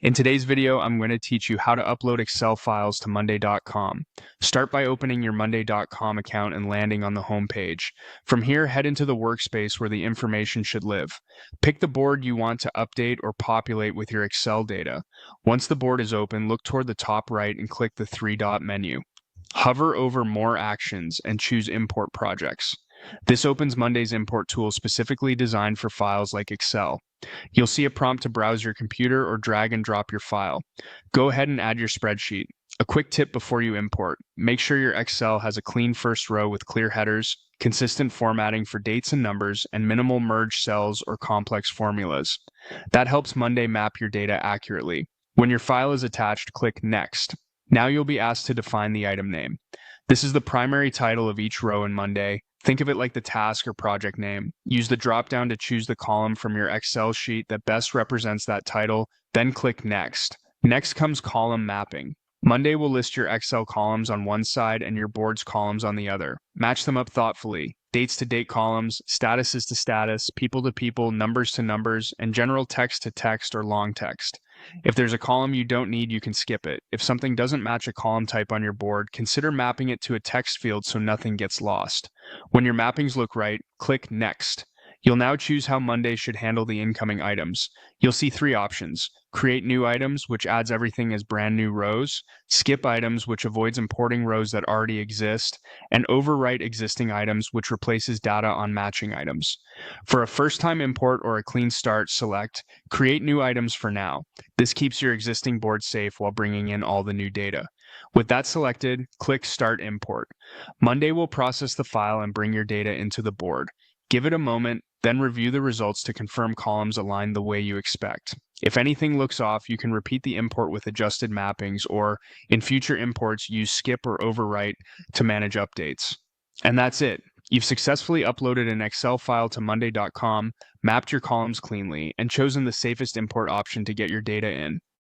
In today's video, I'm going to teach you how to upload Excel files to Monday.com. Start by opening your Monday.com account and landing on the home page. From here, head into the workspace where the information should live. Pick the board you want to update or populate with your Excel data. Once the board is open, look toward the top right and click the three-dot menu. Hover over More Actions and choose Import Projects. This opens Monday's import tool specifically designed for files like Excel. You'll see a prompt to browse your computer or drag and drop your file. Go ahead and add your spreadsheet. A quick tip before you import: make sure your Excel has a clean first row with clear headers, consistent formatting for dates and numbers, and minimal merge cells or complex formulas. That helps Monday map your data accurately. When your file is attached, click Next. Now you'll be asked to define the item name. This is the primary title of each row in Monday. Think of it like the task or project name. Use the drop-down to choose the column from your Excel sheet that best represents that title, then click Next. Next comes column mapping. Monday will list your Excel columns on one side and your board's columns on the other. Match them up thoughtfully. Dates to date columns, statuses to status, people to people, numbers to numbers, and general text to text or long text. If there's a column you don't need, you can skip it. If something doesn't match a column type on your board, consider mapping it to a text field so nothing gets lost. When your mappings look right, click Next. You'll now choose how Monday should handle the incoming items. You'll see three options: create new items, which adds everything as brand new rows; skip items, which avoids importing rows that already exist; and overwrite existing items, which replaces data on matching items. For a first-time import or a clean start, select Create New Items for now. This keeps your existing board safe while bringing in all the new data. With that selected, click Start Import. Monday will process the file and bring your data into the board. Give it a moment, then review the results to confirm columns align the way you expect. If anything looks off, you can repeat the import with adjusted mappings, or in future imports, use skip or overwrite to manage updates. And that's it. You've successfully uploaded an Excel file to Monday.com, mapped your columns cleanly, and chosen the safest import option to get your data in.